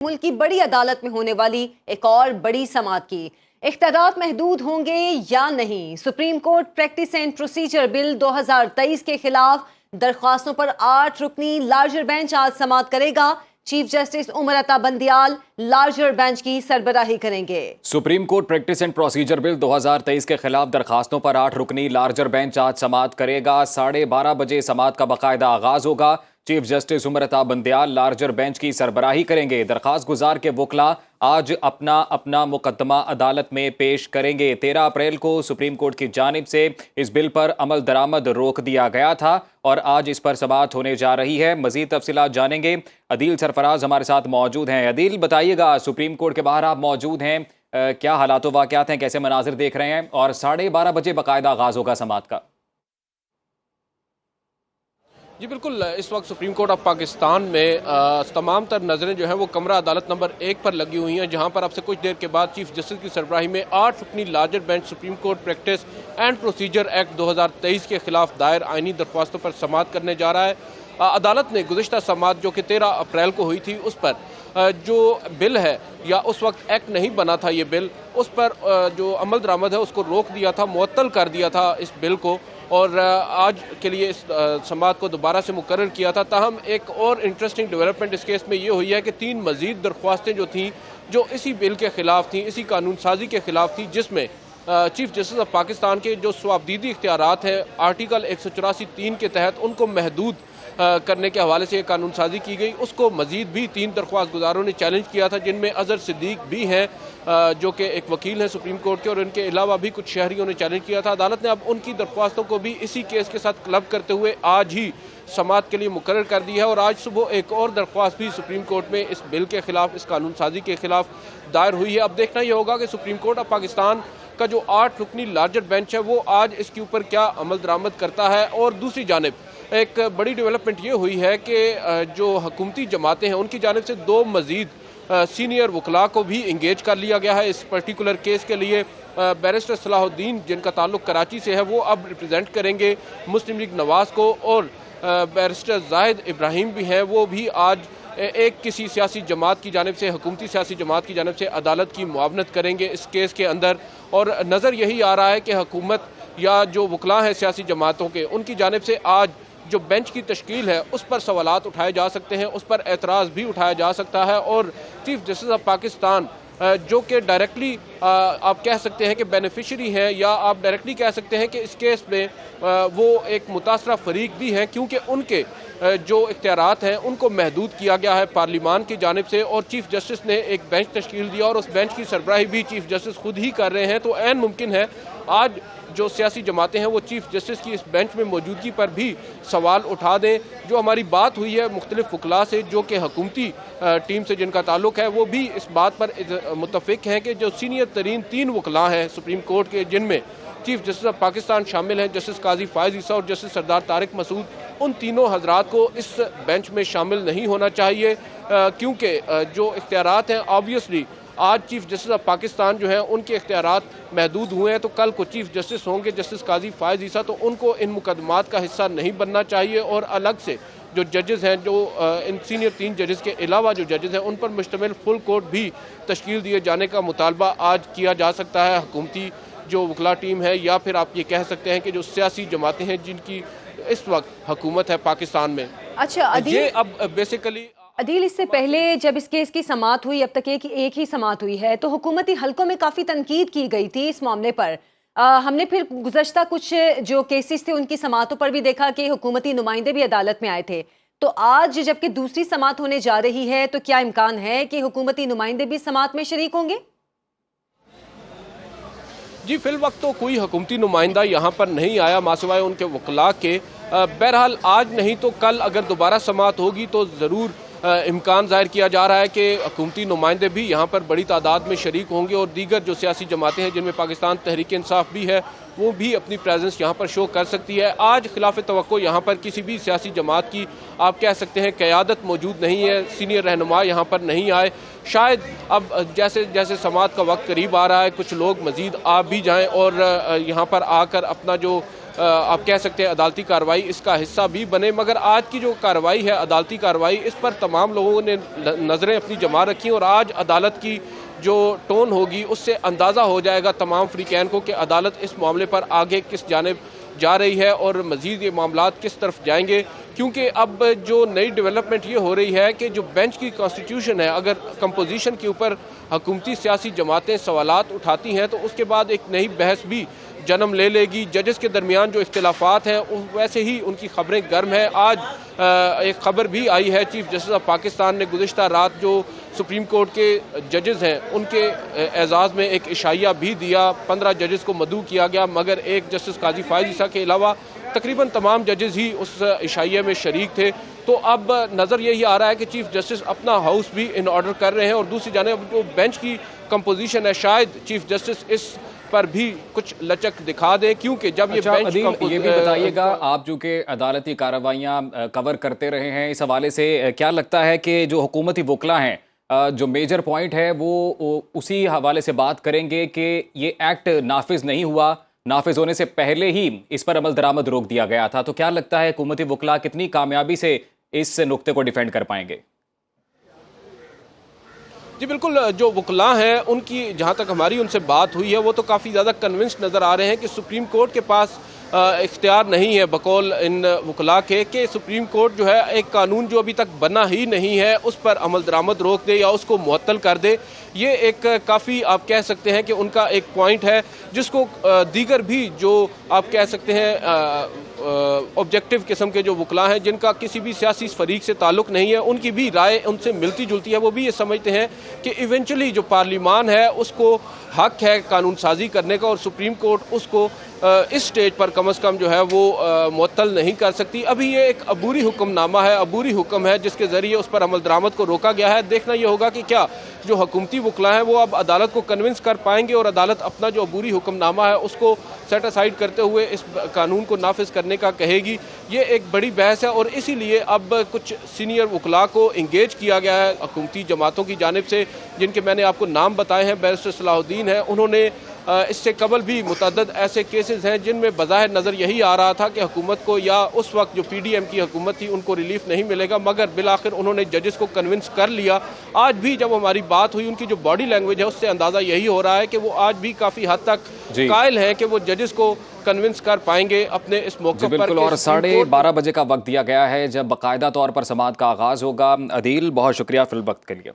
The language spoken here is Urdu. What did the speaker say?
ملک کی بڑی عدالت میں ہونے والی ایک اور بڑی سماعت کی اختیارات محدود ہوں گے یا نہیں۔ Supreme Court practice and procedure bill 2023 کے خلاف درخواستوں پر 8 رکنی لارجر بینچ آج سماعت کرے گا۔ Chief justice Umar Ata Bandial larger bench کی سربراہی کریں گے۔ Supreme Court practice and procedure bill 2023 کے خلاف درخواستوں پر 8 رکنی لارجر بینچ آج سماعت کرے گا۔ 12:30 بجے سماعت کا باقاعدہ آغاز ہوگا۔ Chief justice Umar Ata Bandial larger bench کی سربراہی کریں گے۔ درخواست گزار کے وکلاء آج اپنا مقدمہ عدالت میں پیش کریں گے۔ 13 اپریل کو سپریم کورٹ کی جانب سے اس بل پر عمل درآمد روک دیا گیا تھا اور آج اس پر سماعت ہونے جا رہی ہے۔ مزید تفصیلات جانیں گے۔ عدیل سرفراز ہمارے ساتھ موجود ہیں۔ عدیل، بتائیے گا، سپریم کورٹ کے باہر آپ موجود ہیں، کیا حالات و واقعات ہیں، کیسے مناظر دیکھ رہے ہیں؟ اور 12:30 بجے باقاعدہ آغاز ہوگا سماعت کا۔ جی بالکل، اس وقت سپریم کورٹ آف پاکستان میں تمام تر نظریں جو ہیں وہ کمرہ عدالت نمبر 1 پر لگی ہوئی ہیں، جہاں پر اب سے کچھ دیر کے بعد چیف جسٹس کی سربراہی میں 8 رکنی larger bench Supreme Court practice and procedure act 2023 کے خلاف دائر آئینی درخواستوں پر سماعت کرنے جا رہا ہے۔ عدالت نے گزشتہ سماعت جو کہ 13 اپریل کو ہوئی تھی، اس پر جو بل ہے، یا اس وقت ایکٹ نہیں بنا تھا یہ بل، اس پر جو عمل درآمد ہے اس کو روک دیا تھا، معطل کر دیا تھا اس بل کو، اور آج کے لیے اس سماعت کو دوبارہ سے مقرر کیا تھا۔ تاہم ایک اور انٹرسٹنگ ڈیولپمنٹ اس کیس میں یہ ہوئی ہے کہ 3 مزید درخواستیں جو تھیں، جو اسی بل کے خلاف تھیں، اسی قانون سازی کے خلاف تھیں، جس میں چیف جسٹس آف پاکستان کے جو سوابدیدی اختیارات ہیں آرٹیکل 184(3) کے تحت ان کو محدود کرنے کے حوالے سے یہ قانون سازی کی گئی، اس کو مزید بھی 3 درخواست گزاروں نے چیلنج کیا تھا، جن میں اظہر صدیق بھی ہیں جو کہ ایک وکیل ہیں سپریم کورٹ کے، اور ان کے علاوہ بھی کچھ شہریوں نے چیلنج کیا تھا۔ عدالت نے اب ان کی درخواستوں کو بھی اسی کیس کے ساتھ کلب کرتے ہوئے آج ہی سماعت کے لیے مقرر کر دی ہے، اور آج صبح ایک اور درخواست بھی سپریم کورٹ میں اس بل کے خلاف، اس قانون سازی کے خلاف دائر ہوئی ہے۔ اب دیکھنا یہ ہوگا کہ سپریم کورٹ آف پاکستان کا جو 8 رکنی لارجر بینچ ہے وہ آج اس کے اوپر کیا عمل درآمد کرتا ہے۔ اور دوسری جانب ایک بڑی ڈیولپمنٹ یہ ہوئی ہے کہ جو حکومتی جماعتیں ہیں ان کی جانب سے 2 مزید سینئر وکلاء کو بھی انگیج کر لیا گیا ہے اس پرٹیکولر کیس کے لیے۔ بیرسٹر صلاح الدین، جن کا تعلق کراچی سے ہے، وہ اب ریپرزینٹ کریں گے مسلم لیگ نواز کو، اور بیرسٹر زاہد ابراہیم بھی ہیں، وہ بھی آج ایک کسی سیاسی جماعت کی جانب سے، حکومتی سیاسی جماعت کی جانب سے عدالت کی معاونت کریں گے اس کیس کے اندر۔ اور نظر یہی آ رہا ہے کہ حکومت یا جو وکلاء ہیں سیاسی جماعتوں کے، ان کی جانب سے آج جو بینچ کی تشکیل ہے اس پر سوالات اٹھائے جا سکتے ہیں، اس پر اعتراض بھی اٹھایا جا سکتا ہے، اور چیف جسٹس آف پاکستان جو کہ ڈائریکٹلی آپ کہہ سکتے ہیں کہ بینیفیشری ہیں، یا آپ ڈائریکٹلی کہہ سکتے ہیں کہ اس کیس میں وہ ایک متاثرہ فریق بھی ہیں، کیونکہ ان کے جو اختیارات ہیں ان کو محدود کیا گیا ہے پارلیمان کی جانب سے، اور چیف جسٹس نے ایک بینچ تشکیل دیا اور اس بینچ کی سربراہی بھی چیف جسٹس خود ہی کر رہے ہیں۔ تو عین ممکن ہے آج جو سیاسی جماعتیں ہیں وہ چیف جسٹس کی اس بینچ میں موجودگی پر بھی سوال اٹھا دیں۔ جو ہماری بات ہوئی ہے مختلف وکلاء سے جو کہ حکومتی ٹیم سے جن کا تعلق ہے، وہ بھی اس بات پر متفق ہیں کہ جو سینئر ترین 3 وکلاء ہیں سپریم کورٹ کے، جن میں چیف جسٹس آف پاکستان شامل ہیں، جسٹس قاضی فائز عیسیٰ اور جسٹس سردار طارق مسعود، ان تینوں حضرات کو اس بینچ میں شامل نہیں ہونا چاہیے، کیونکہ جو اختیارات ہیں آبویسلی آج چیف جسٹس آف پاکستان جو ہیں ان کے اختیارات محدود ہوئے ہیں، تو کل کو چیف جسٹس ہوں گے جسٹس قاضی فائز عیسیٰ، تو ان کو ان مقدمات کا حصہ نہیں بننا چاہیے، اور الگ سے جو ججز ہیں، جو ان سینئر 3 ججز کے علاوہ جو ججز ہیں، ان پر مشتمل فل کورٹ بھی تشکیل دیے جانے کا مطالبہ آج کیا جا سکتا ہے حکومتی جو وکلاء ٹیم ہے، یا پھر آپ یہ کہہ سکتے ہیں کہ جو سیاسی جماعتیں ہیں جن کی اس وقت حکومت ہے پاکستان میں۔ اچھا یہ اب بیسیکلی عدیل، اس سے پہلے جب اس کیس کی سماعت ہوئی، اب تک ایک ہی سماعت ہوئی ہے، تو حکومتی حلقوں میں کافی تنقید کی گئی تھی اس معاملے پر۔ ہم نے پھر گزشتہ کچھ جو کیسز تھے ان کی سماعتوں پر بھی دیکھا کہ حکومتی نمائندے بھی عدالت میں آئے تھے، تو آج جبکہ دوسری سماعت ہونے جا رہی ہے تو کیا امکان ہے کہ حکومتی نمائندے بھی سماعت میں شریک ہوں گے؟ جی فی الوقت تو کوئی حکومتی نمائندہ یہاں پر نہیں آیا ماسوائے ان کے وکلاء کے۔ بہرحال آج نہیں تو کل اگر دوبارہ سماعت ہوگی تو ضرور امکان ظاہر کیا جا رہا ہے کہ حکومتی نمائندے بھی یہاں پر بڑی تعداد میں شریک ہوں گے، اور دیگر جو سیاسی جماعتیں ہیں جن میں پاکستان تحریک انصاف بھی ہے، وہ بھی اپنی پریزنس یہاں پر شو کر سکتی ہے۔ آج خلاف توقع یہاں پر کسی بھی سیاسی جماعت کی آپ کہہ سکتے ہیں قیادت موجود نہیں ہے، سینئر رہنما یہاں پر نہیں آئے۔ شاید اب جیسے جیسے سماعت کا وقت قریب آ رہا ہے، کچھ لوگ مزید آ بھی جائیں اور یہاں پر آ کر اپنا جو آپ کہہ سکتے ہیں عدالتی کارروائی اس کا حصہ بھی بنے، مگر آج کی جو کارروائی ہے عدالتی کارروائی، اس پر تمام لوگوں نے نظریں اپنی جما رکھی اور آج عدالت کی جو ٹون ہوگی اس سے اندازہ ہو جائے گا تمام فریقین کو کہ عدالت اس معاملے پر آگے کس جانب جا رہی ہے اور مزید یہ معاملات کس طرف جائیں گے، کیونکہ اب جو نئی ڈیولپمنٹ یہ ہو رہی ہے کہ جو بینچ کی کانسٹیٹیوشن ہے، اگر کمپوزیشن کے اوپر حکومتی سیاسی جماعتیں سوالات اٹھاتی ہیں تو اس کے بعد ایک نئی بحث بھی جنم لے لے گی۔ ججز کے درمیان جو اختلافات ہیں ویسے ہی ان کی خبریں گرم ہیں۔ آج ایک خبر بھی آئی ہے، چیف جسٹس آف پاکستان نے گزشتہ رات جو سپریم کورٹ کے ججز ہیں ان کے اعزاز میں ایک عشائیہ بھی دیا، 15 ججز کو مدعو کیا گیا، مگر ایک جسٹس قاضی فائز عیسیٰ کے علاوہ تقریباً تمام ججز ہی اس عشائیے میں شریک تھے۔ تو اب نظر یہی آ رہا ہے کہ چیف جسٹس اپنا ہاؤس بھی ان آرڈر کر رہے ہیں، اور دوسری جانب جو بینچ کی کمپوزیشن ہے شاید چیف جسٹس اس پر بھی کچھ لچک دکھا دیں، کیونکہ جب یہ بینچ عدیل یہ بھی بتائیے گا، آپ جو کہ عدالتی کارروائیاں کور کرتے رہے ہیں، اس حوالے سے کیا لگتا ہے کہ جو حکومتی وکلا ہیں جو میجر پوائنٹ ہے وہ اسی حوالے سے بات کریں گے کہ یہ ایکٹ نافذ نہیں ہوا، نافذ ہونے سے پہلے ہی اس پر عمل درآمد روک دیا گیا تھا، تو کیا لگتا ہے حکومتی وکلا کتنی کامیابی سے اس نقطے کو ڈیفینڈ کر پائیں گے؟ جی بالکل، جو وکلاء ہیں ان کی جہاں تک ہماری ان سے بات ہوئی ہے وہ تو کافی زیادہ کنونسڈ نظر آ رہے ہیں کہ سپریم کورٹ کے پاس اختیار نہیں ہے، بقول ان وکلاء کے، کہ سپریم کورٹ جو ہے ایک قانون جو ابھی تک بنا ہی نہیں ہے اس پر عمل درآمد روک دے یا اس کو معطل کر دے۔ یہ ایک کافی آپ کہہ سکتے ہیں کہ ان کا ایک پوائنٹ ہے جس کو دیگر بھی جو آپ کہہ سکتے ہیں آبجیکٹو قسم کے جو وکلاء ہیں جن کا کسی بھی سیاسی فریق سے تعلق نہیں ہے، ان کی بھی رائے ان سے ملتی جلتی ہے۔ وہ بھی یہ سمجھتے ہیں کہ ایونچولی جو پارلیمان ہے اس کو حق ہے قانون سازی کرنے کا، اور سپریم کورٹ اس کو اس سٹیج پر کم از کم جو ہے وہ معطل نہیں کر سکتی۔ ابھی یہ ایک عبوری حکم نامہ ہے، عبوری حکم ہے جس کے ذریعے اس پر عمل درآمد کو روکا گیا ہے۔ دیکھنا یہ ہوگا کہ کیا جو حکومتی وکلاء ہیں وہ اب عدالت کو کنونس کر پائیں گے اور عدالت اپنا جو عبوری حکم نامہ ہے اس کو سیٹ اسائیڈ کرتے ہوئے اس قانون کو نافذ کرنے کا کہے گی۔ یہ ایک بڑی بحث ہے، اور اسی لیے اب کچھ سینئر وکلاء کو انگیج کیا گیا ہے حکومتی جماعتوں کی جانب سے، جن کے میں نے آپ کو نام بتائے ہیں۔ بیرسٹر صلاح الدین ہیں، انہوں نے اس سے قبل بھی متعدد ایسے کیسز ہیں جن میں بظاہر نظر یہی آ رہا تھا کہ حکومت کو یا اس وقت جو پی ڈی ایم کی حکومت تھی ان کو ریلیف نہیں ملے گا، مگر بالآخر انہوں نے ججز کو کنونس کر لیا۔ آج بھی جب ہماری بات ہوئی ان کی جو باڈی لینگویج ہے اس سے اندازہ یہی ہو رہا ہے کہ وہ آج بھی کافی حد تک قائل ہیں کہ وہ ججز کو کنونس کر پائیں گے اپنے اس موقع پر۔ بالکل، اور 12:30 بجے کا وقت دیا گیا ہے جب باقاعدہ طور پر سماعت کا آغاز ہوگا۔ عدیل، بہت شکریہ فی الوقت کے لیے۔